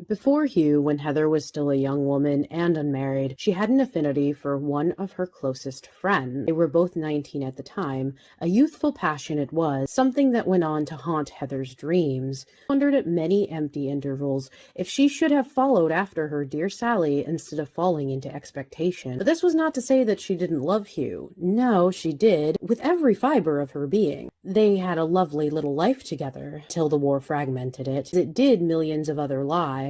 Before Hugh, when Heather was still a young woman and unmarried, she had an affinity for one of her closest friends. They were both 19 at the time. A youthful passion it was, something that went on to haunt Heather's dreams. She wondered at many empty intervals if she should have followed after her dear Sally instead of falling into expectation. But this was not to say that she didn't love Hugh. No, she did, with every fiber of her being. They had a lovely little life together, till the war fragmented it. It did millions of other lives.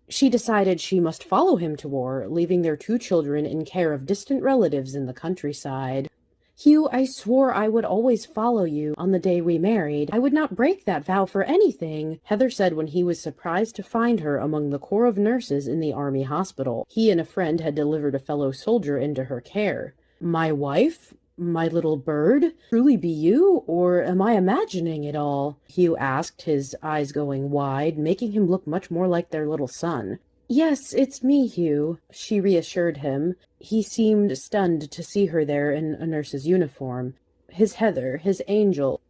She decided she must follow him to war, leaving their 2 children in care of distant relatives in the countryside. Hugh, I swore I would always follow you on the day we married. I would not break that vow for anything, Heather said when he was surprised to find her among the corps of nurses in the army hospital. He and a friend had delivered a fellow soldier into her care. My wife? My little bird? Truly be you, or am I imagining it all? Hugh asked, his eyes going wide, making him look much more like their little son. Yes, it's me, Hugh, she reassured him. He seemed stunned to see her there in a nurse's uniform. His Heather, his angel.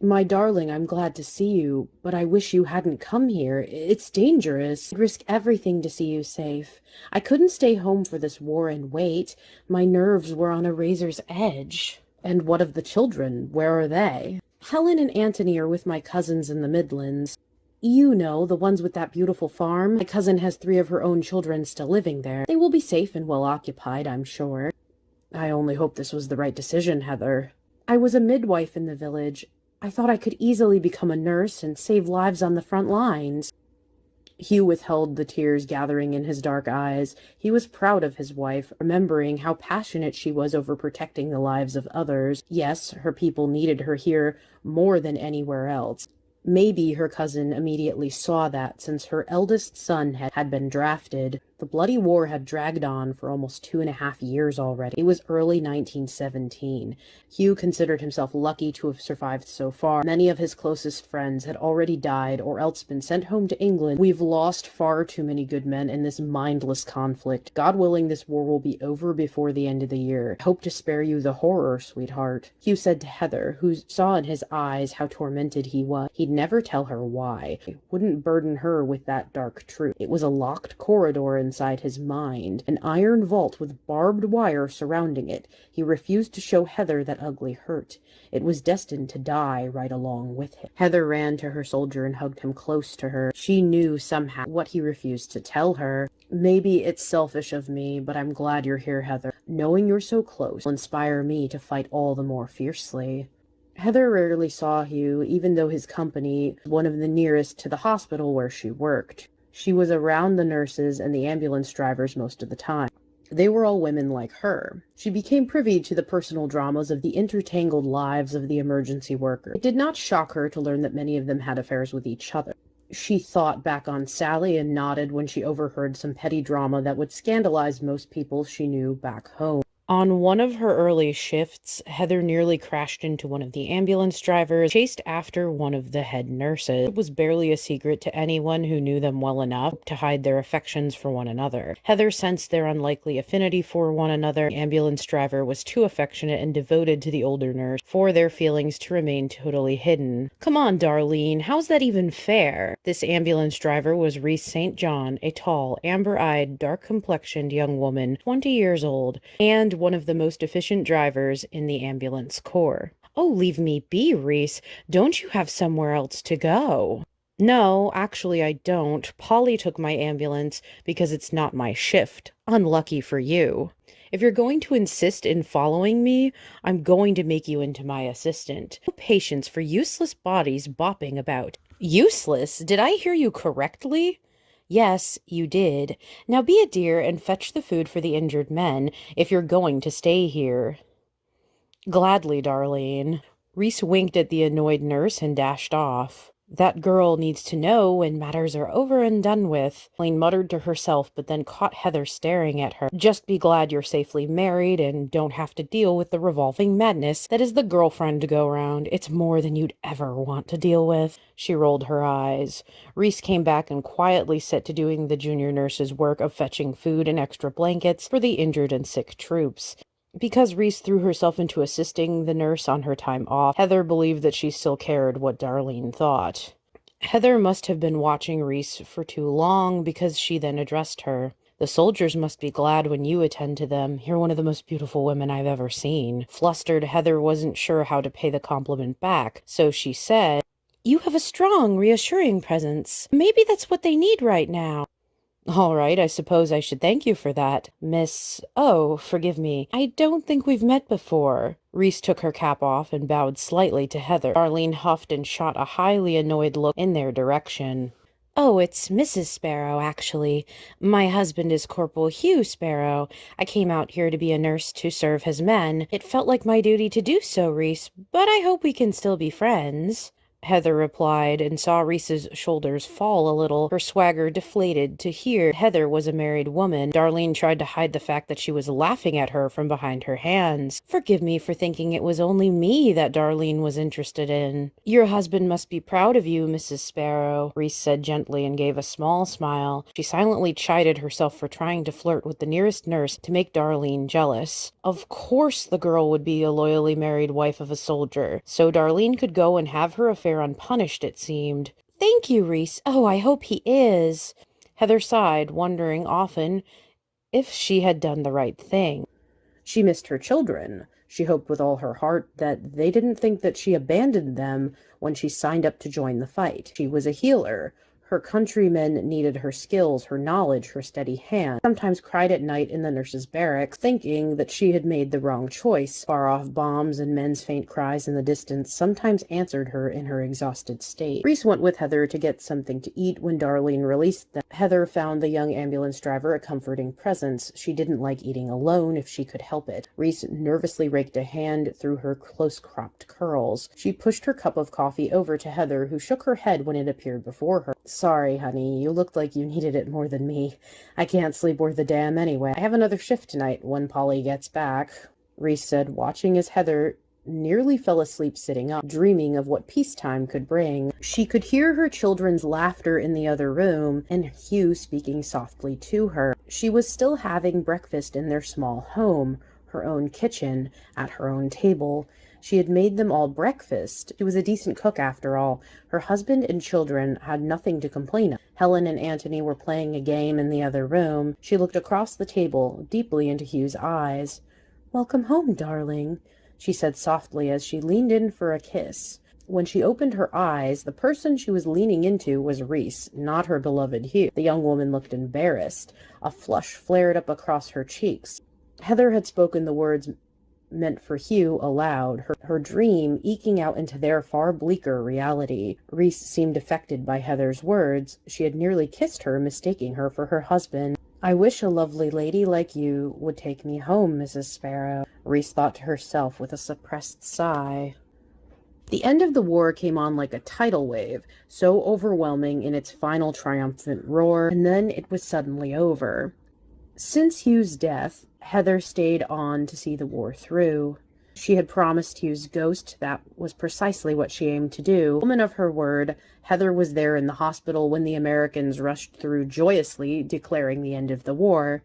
My darling, I'm glad to see you, but I wish you hadn't come here. It's dangerous. I'd risk everything to see you safe. I couldn't stay home for this war and wait. My nerves were on a razor's edge. And what of the children? Where are they? Helen and Antony are with my cousins in the Midlands. You know, the ones with that beautiful farm. My cousin has 3 of her own children still living there. They will be safe and well occupied, I'm sure. I only hope this was the right decision, Heather. I was a midwife in the village. I thought I could easily become a nurse and save lives on the front lines. Hugh withheld the tears gathering in his dark eyes. He was proud of his wife, remembering how passionate she was over protecting the lives of others. Yes, her people needed her here more than anywhere else. Maybe her cousin immediately saw that, since her eldest son had been drafted. The bloody war had dragged on for almost 2.5 years already. It was early 1917. Hugh considered himself lucky to have survived so far. Many of his closest friends had already died or else been sent home to England. We've lost far too many good men in this mindless conflict. God willing, this war will be over before the end of the year. I hope to spare you the horror, sweetheart, Hugh said to Heather, who saw in his eyes how tormented he was. He'd never tell her why. He wouldn't burden her with that dark truth. It was a locked corridor inside his mind, an iron vault with barbed wire surrounding it. He refused to show Heather that ugly hurt. It was destined to die right along with him. Heather ran to her soldier and hugged him close to her. She knew somehow what he refused to tell her. Maybe it's selfish of me, but I'm glad you're here, Heather. Knowing you're so close will inspire me to fight all the more fiercely. Heather rarely saw Hugh, even though his company was one of the nearest to the hospital where she worked. She was around the nurses and the ambulance drivers most of the time. They were all women like her. She became privy to the personal dramas of the intertangled lives of the emergency workers. It did not shock her to learn that many of them had affairs with each other. She thought back on Sally and nodded when she overheard some petty drama that would scandalize most people she knew back home. On one of her early shifts, Heather nearly crashed into one of the ambulance drivers, chased after one of the head nurses. It was barely a secret to anyone who knew them well enough to hide their affections for one another. Heather sensed their unlikely affinity for one another. The ambulance driver was too affectionate and devoted to the older nurse for their feelings to remain totally hidden. Come on, Darlene, how's that even fair? This ambulance driver was Reese St. John, a tall, amber-eyed, dark-complexioned young woman, 20 years old, and one of the most efficient drivers in the ambulance corps. Oh, leave me be, Reese. Don't you have somewhere else to go? No, actually I don't. Polly took my ambulance because it's not my shift. Unlucky for you. If you're going to insist in following me, I'm going to make you into my assistant. No patience for useless bodies bopping about. Useless? Did I hear you correctly? Yes, you did. Now be a dear and fetch the food for the injured men, if you're going to stay here. Gladly, Darlene. Reese winked at the annoyed nurse and dashed off. That girl needs to know when matters are over and done with, Darlene muttered to herself, but then caught Heather staring at her. Just be glad you're safely married and don't have to deal with the revolving madness that is the girlfriend go-round. It's more than you'd ever want to deal with. She rolled her eyes. Reese came back and quietly set to doing the junior nurse's work of fetching food and extra blankets for the injured and sick troops. Because Reese threw herself into assisting the nurse on her time off, Heather believed that she still cared what Darlene thought. Heather must have been watching Reese for too long, because she then addressed her. "The soldiers must be glad when you attend to them. You're one of the most beautiful women I've ever seen." Flustered, Heather wasn't sure how to pay the compliment back, so she said, "You have a strong, reassuring presence. Maybe that's what they need right now." "All right, I suppose I should thank you for that, Miss— Oh, forgive me. I don't think we've met before." Reese took her cap off and bowed slightly to Heather. Darlene huffed and shot a highly annoyed look in their direction. "Oh, it's Mrs. Sparrow, actually. My husband is Corporal Hugh Sparrow. I came out here to be a nurse to serve his men. It felt like my duty to do so, Reese, but I hope we can still be friends." Heather replied, and saw Reese's shoulders fall a little, her swagger deflated. To hear Heather was a married woman, Darlene tried to hide the fact that she was laughing at her from behind her hands. "Forgive me for thinking it was only me that Darlene was interested in." "Your husband must be proud of you, Mrs. Sparrow," Reese said gently, and gave a small smile. She silently chided herself for trying to flirt with the nearest nurse to make Darlene jealous. Of course the girl would be a loyally married wife of a soldier, so Darlene could go and have her affair unpunished, it seemed. "Thank you, Reese. Oh, I hope he is." Heather sighed, wondering often if she had done the right thing. She missed her children. She hoped with all her heart that they didn't think that she abandoned them when she signed up to join the fight. She was a healer. Her countrymen needed her skills, her knowledge, her steady hand. Sometimes cried at night in the nurses' barracks, thinking that she had made the wrong choice. Far-off bombs and men's faint cries in the distance sometimes answered her in her exhausted state. Reese went with Heather to get something to eat when Darlene released them. Heather found the young ambulance driver a comforting presence. She didn't like eating alone if she could help it. Reese nervously raked a hand through her close-cropped curls. She pushed her cup of coffee over to Heather, who shook her head when it appeared before her. "Sorry, honey, you looked like you needed it more than me. I can't sleep worth a damn anyway. I have another shift tonight when Polly gets back," Reese said, watching as Heather nearly fell asleep sitting up, dreaming of what peacetime could bring. She could hear her children's laughter in the other room, and Hugh speaking softly to her. She was still having breakfast in their small home, her own kitchen, at her own table. She had made them all breakfast. She was a decent cook, after all. Her husband and children had nothing to complain of. Helen and Antony were playing a game in the other room. She looked across the table, deeply into Hugh's eyes. "Welcome home, darling," she said softly as she leaned in for a kiss. When she opened her eyes, the person she was leaning into was Reese, not her beloved Hugh. The young woman looked embarrassed. A flush flared up across her cheeks. Heather had spoken the words meant for Hugh aloud, her dream eking out into their far bleaker reality. Reese seemed affected by Heather's words. She had nearly kissed her, mistaking her for her husband. "I wish a lovely lady like you would take me home, Mrs. Sparrow," Reese thought to herself with a suppressed sigh. The end of the war came on like a tidal wave, so overwhelming in its final triumphant roar, and then it was suddenly over. Since Hugh's death, Heather stayed on to see the war through. She had promised Hugh's ghost that was precisely what she aimed to do. Woman of her word, Heather was there in the hospital when the Americans rushed through joyously, declaring the end of the war.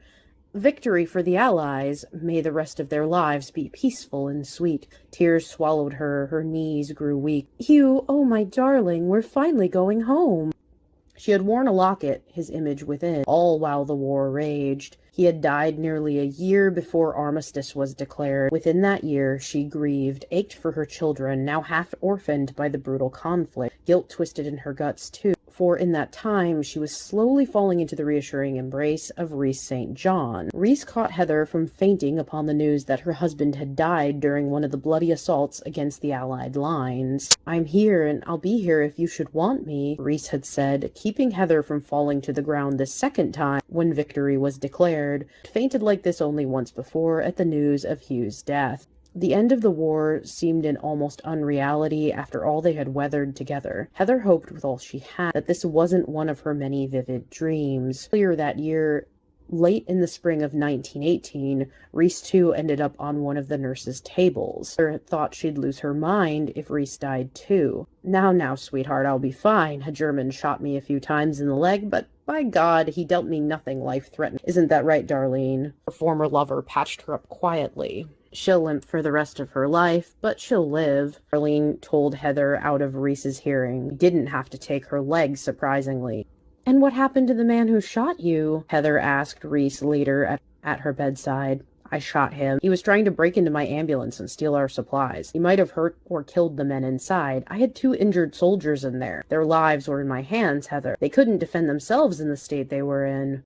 Victory for the Allies. May the rest of their lives be peaceful and sweet. Tears swallowed her. Her knees grew weak. "Hugh, oh my darling, we're finally going home." She had worn a locket, his image within, all while the war raged. He had died nearly a year before armistice was declared. Within that year, she grieved, ached for her children, now half orphaned by the brutal conflict. Guilt twisted in her guts, too, for in that time she was slowly falling into the reassuring embrace of Reese St. John. Reese caught Heather from fainting upon the news that her husband had died during one of the bloody assaults against the Allied lines. "I'm here, and I'll be here if you should want me," Reese had said, keeping Heather from falling to the ground this second time when victory was declared. Fainted like this only once before at the news of Hugh's death. The end of the war seemed an almost unreality after all they had weathered together. Heather hoped with all she had that this wasn't one of her many vivid dreams. Earlier that year, late in the spring of 1918, Reese too ended up on one of the nurses' tables. Heather thought she'd lose her mind if Reese died too. Now, sweetheart, I'll be fine. A German shot me a few times in the leg, but by God, he dealt me nothing life-threatening. Isn't that right, Darlene?" Her former lover patched her up quietly. She'll limp for the rest of her life, but she'll live, Arlene told Heather out of Reese's hearing. He didn't have to take her legs, surprisingly. And what happened to the man who shot you? Heather asked Reese later at her bedside. I shot him. He was trying to break into my ambulance and steal our supplies. He might have hurt or killed the men inside. I had 2 injured soldiers in there. Their lives were in my hands, Heather. They couldn't defend themselves in the state they were in.